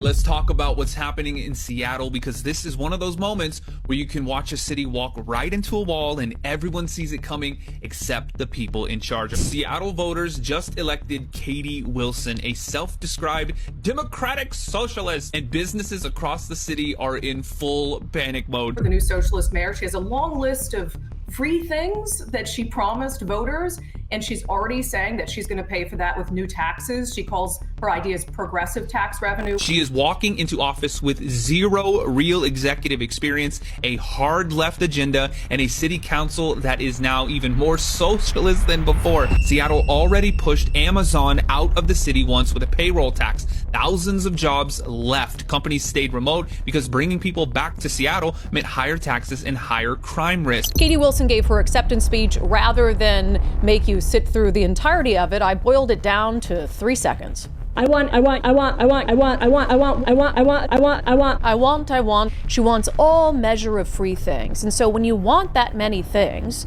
Let's talk about what's happening in Seattle, because this is one of those moments where you can watch a city walk right into a wall and everyone sees it coming except the people in charge. Seattle voters just elected Katie Wilson, a self-described democratic socialist, and businesses across the city are in full panic mode. The new socialist mayor, she has a long list of free things that she promised voters, and she's already saying that she's going to pay for that with new taxes. She calls her ideas progressive tax revenue. She is walking into office with zero real executive experience, a hard left agenda, and a city council that is now even more socialist than before. Seattle already pushed Amazon out of the city once with a payroll tax. Thousands of jobs left. Companies stayed remote because bringing people back to Seattle meant higher taxes and higher crime risk. Katie Wilson gave her acceptance speech. Rather than make you sit through the entirety of it, I boiled it down to 3 seconds. I want. She wants all measure of free things. And so when you want that many things,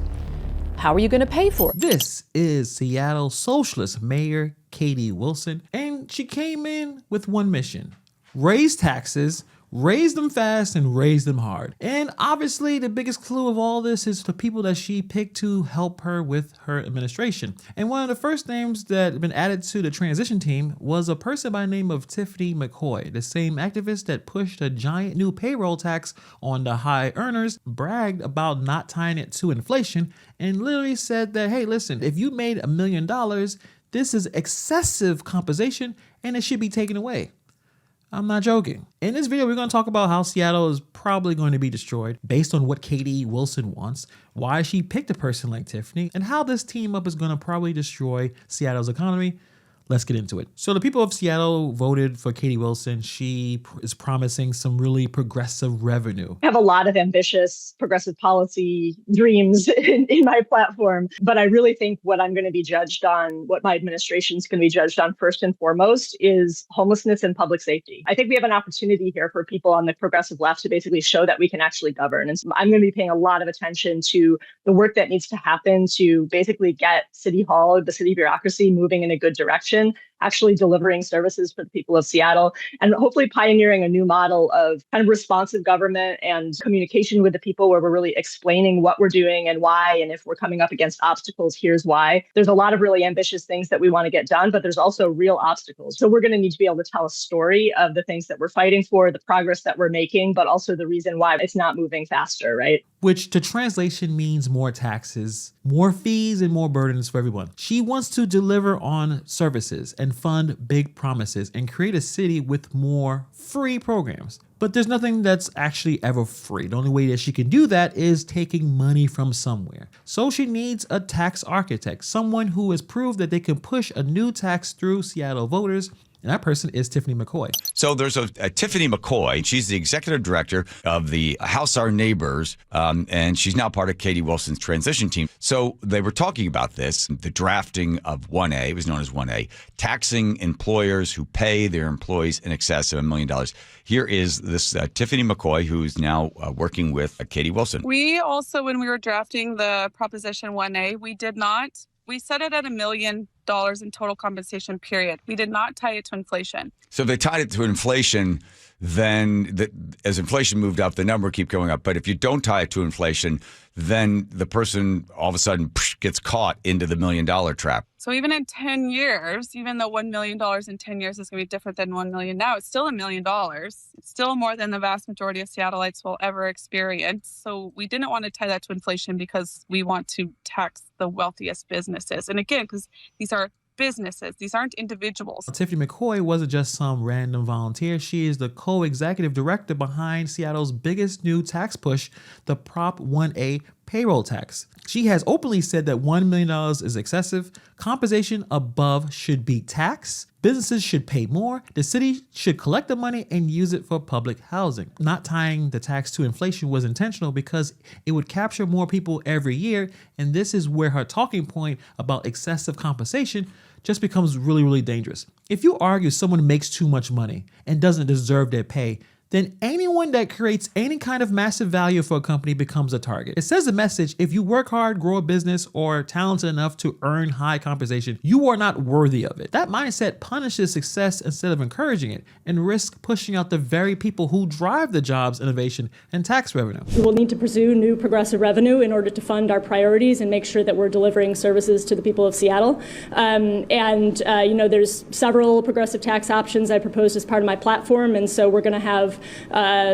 how are you going to pay for it? This is Seattle Socialist Mayor Katie Wilson, and she came in with one mission: raise taxes, raise them fast, and raise them hard. And obviously the biggest clue of all this is the people that she picked to help her with her administration. And one of the first names that had been added to the transition team was a person by the name of Tiffany McCoy, the same activist that pushed a giant new payroll tax on the high earners, bragged about not tying it to inflation, and literally said that, hey, listen, if you made $1 million, this is excessive compensation and it should be taken away. I'm not joking. In this video, we're going to talk about how Seattle is probably going to be destroyed based on what Katie Wilson wants, why she picked a person like Tiffany, and how this team up is going to probably destroy Seattle's economy. Let's get into it. So the people of Seattle voted for Katie Wilson. She is promising some really progressive revenue. I have a lot of ambitious progressive policy dreams in my platform, but I really think what I'm going to be judged on, what my administration is going to be judged on first and foremost, is homelessness and public safety. I think we have an opportunity here for people on the progressive left to basically show that we can actually govern. And so I'm going to be paying a lot of attention to the work that needs to happen to basically get City Hall, the city bureaucracy, moving in a good direction, actually delivering services for the people of Seattle, and hopefully pioneering a new model of kind of responsive government and communication with the people, where we're really explaining what we're doing and why, and if we're coming up against obstacles, here's why. There's a lot of really ambitious things that we want to get done, but there's also real obstacles. So we're going to need to be able to tell a story of the things that we're fighting for, the progress that we're making, but also the reason why it's not moving faster, right? Which to translation means more taxes, more fees, and more burdens for everyone. She wants to deliver on services and fund big promises and create a city with more free programs. But there's nothing that's actually ever free. The only way that she can do that is taking money from somewhere. So she needs a tax architect, someone who has proved that they can push a new tax through Seattle voters. And that person is Tiffany McCoy. So there's a Tiffany McCoy. She's the executive director of the House Our Neighbors, and she's now part of Katie Wilson's transition team. So they were talking about this, the drafting of 1A, it was known as 1A, taxing employers who pay their employees in excess of $1 million. Here is this Tiffany McCoy, who's now working with Katie Wilson. We also, when we were drafting the Proposition 1A, we set it at $1 million in total compensation, period. We did not tie it to inflation. So if they tied it to inflation, then as inflation moved up, the number would keep going up. But if you don't tie it to inflation, then the person all of a sudden gets caught into the $1 million trap. So even in 10 years, even though $1 million in 10 years is going to be different than $1 million now, it's still $1 million. It's still more than the vast majority of Seattleites will ever experience. So we didn't want to tie that to inflation because we want to tax the wealthiest businesses. And again, because these are businesses. These aren't individuals. Tiffany McCoy wasn't just some random volunteer. She is the co-executive director behind Seattle's biggest new tax push, the Prop 1A payroll tax. She has openly said that $1 million is excessive. Compensation above should be taxed. Businesses should pay more. The city should collect the money and use it for public housing. Not tying the tax to inflation was intentional because it would capture more people every year. And this is where her talking point about excessive compensation just becomes really, really dangerous. If you argue someone makes too much money and doesn't deserve their pay, then anyone that creates any kind of massive value for a company becomes a target. It says the message, if you work hard, grow a business, or are talented enough to earn high compensation, you are not worthy of it. That mindset punishes success instead of encouraging it and risks pushing out the very people who drive the jobs, innovation, and tax revenue. We will need to pursue new progressive revenue in order to fund our priorities and make sure that we're delivering services to the people of Seattle. There's several progressive tax options I proposed as part of my platform, and so we're going to have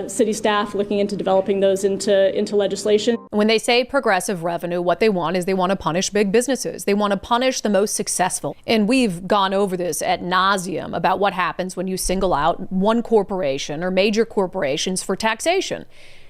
city staff looking into developing those into legislation. When they say progressive revenue, what they want is they want to punish big businesses. They want to punish the most successful. And we've gone over this ad nauseum about what happens when you single out one corporation or major corporations for taxation.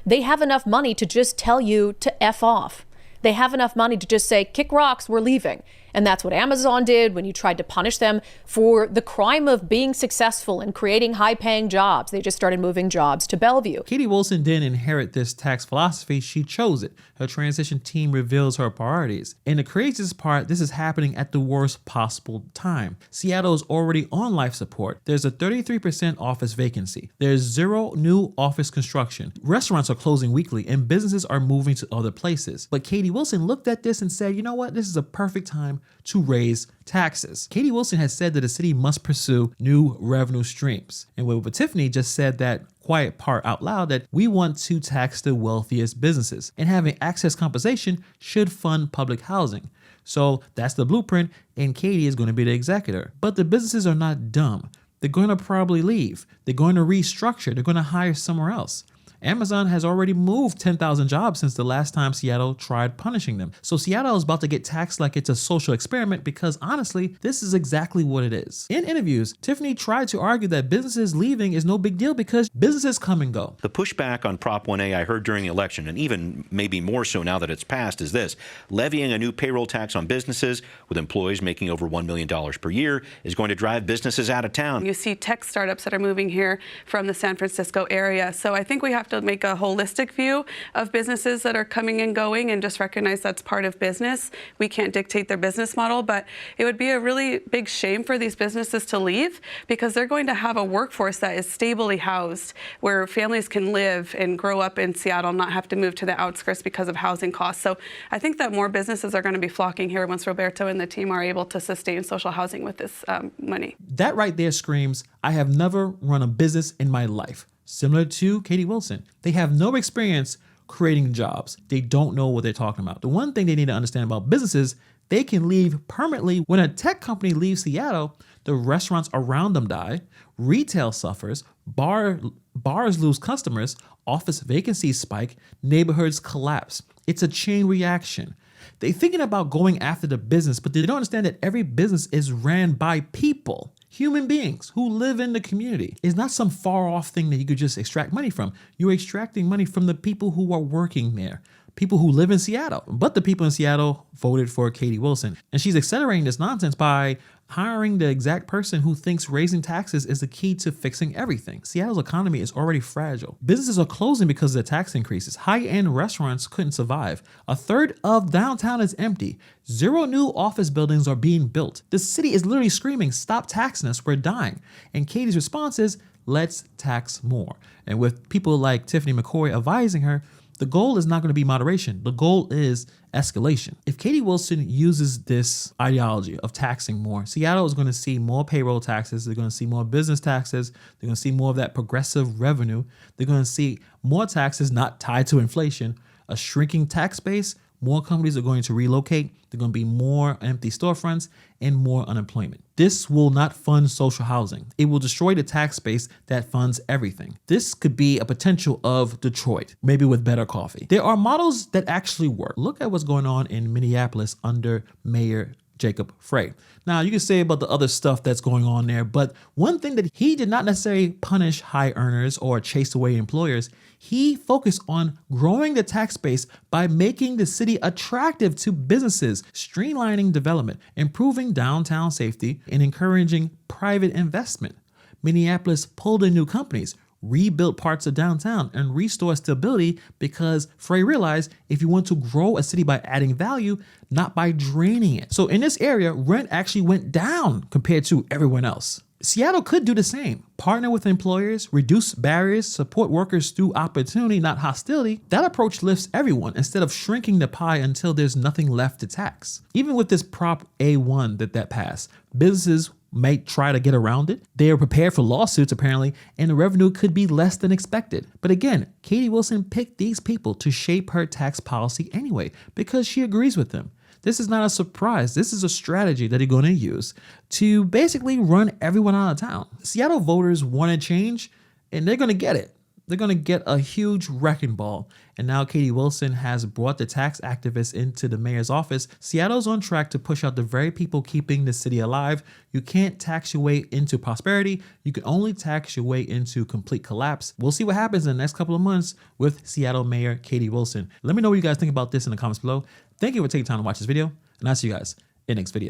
They have enough money to just tell you to F off. They have enough money to just say, kick rocks, we're leaving. And that's what Amazon did when you tried to punish them for the crime of being successful and creating high-paying jobs. They just started moving jobs to Bellevue. Katie Wilson didn't inherit this tax philosophy, she chose it. Her transition team reveals her priorities. And the craziest part, this is happening at the worst possible time. Seattle is already on life support. There's a 33% office vacancy. There's zero new office construction. Restaurants are closing weekly and businesses are moving to other places. But Katie Wilson looked at this and said, you know what, this is a perfect time to raise taxes. Katie Wilson has said that the city must pursue new revenue streams. And with Tiffany just said that quiet part out loud that we want to tax the wealthiest businesses, and having access compensation should fund public housing. So that's the blueprint, and Katie is going to be the executor. But the businesses are not dumb. They're going to probably leave. They're going to restructure. They're going to hire somewhere else. Amazon has already moved 10,000 jobs since the last time Seattle tried punishing them. So Seattle is about to get taxed like it's a social experiment because honestly, this is exactly what it is. In interviews, Tiffany tried to argue that businesses leaving is no big deal because businesses come and go. The pushback on Prop 1A I heard during the election, and even maybe more so now that it's passed, is this: levying a new payroll tax on businesses with employees making over $1 million per year is going to drive businesses out of town. You see tech startups that are moving here from the San Francisco area. So I think we have to make a holistic view of businesses that are coming and going and just recognize that's part of business. We can't dictate their business model, but it would be a really big shame for these businesses to leave because they're going to have a workforce that is stably housed where families can live and grow up in Seattle, not have to move to the outskirts because of housing costs. So I think that more businesses are going to be flocking here once Roberto and the team are able to sustain social housing with this money. That right there screams, I have never run a business in my life. Similar to Katie Wilson. They have no experience creating jobs. They don't know what they're talking about. The one thing they need to understand about businesses, they can leave permanently. When a tech company leaves Seattle, the restaurants around them die, retail suffers, bars lose customers, office vacancies spike, neighborhoods collapse. It's a chain reaction. They're thinking about going after the business, but they don't understand that every business is ran by people. Human beings who live in the community. It's not some far off thing that you could just extract money from. You're extracting money from the people who are working there, people who live in Seattle. But the people in Seattle voted for Katie Wilson. And she's accelerating this nonsense by hiring the exact person who thinks raising taxes is the key to fixing everything. Seattle's economy is already fragile. Businesses are closing because of the tax increases. High-end restaurants couldn't survive. A third of downtown is empty. Zero new office buildings are being built. The city is literally screaming, stop taxing us, we're dying. And Katie's response is, let's tax more. And with people like Tiffany McCoy advising her, the goal is not going to be moderation. The goal is escalation. If Katie Wilson uses this ideology of taxing more, Seattle is going to see more payroll taxes. They're going to see more business taxes. They're going to see more of that progressive revenue. They're going to see more taxes not tied to inflation, a shrinking tax base. More companies are going to relocate. There are going to be more empty storefronts and more unemployment. This will not fund social housing. It will destroy the tax base that funds everything. This could be a potential of Detroit, maybe with better coffee. There are models that actually work. Look at what's going on in Minneapolis under Mayor Jacob Frey. Now, you can say about the other stuff that's going on there, but one thing that he did not necessarily punish high earners or chase away employers, he focused on growing the tax base by making the city attractive to businesses, streamlining development, improving downtown safety, and encouraging private investment. Minneapolis pulled in new companies, rebuilt parts of downtown, and restored stability because Frey realized if you want to grow a city by adding value, not by draining it. So in this area, rent actually went down compared to everyone else. Seattle could do the same. Partner with employers, reduce barriers, support workers through opportunity, not hostility. That approach lifts everyone instead of shrinking the pie until there's nothing left to tax. Even with this Prop A1 that passed, businesses might try to get around it. They are prepared for lawsuits apparently, and the revenue could be less than expected. But again, Katie Wilson picked these people to shape her tax policy anyway because she agrees with them. This is not a surprise. This is a strategy that they're going to use to basically run everyone out of town. Seattle voters want to change, and they're going to get it. They're going to get a huge wrecking ball. And now Katie Wilson has brought the tax activists into the mayor's office. Seattle's on track to push out the very people keeping the city alive. You can't tax your way into prosperity. You can only tax your way into complete collapse. We'll see what happens in the next couple of months with Seattle Mayor Katie Wilson. Let me know what you guys think about this in the comments below. Thank you for taking time to watch this video, and I'll see you guys in the next video.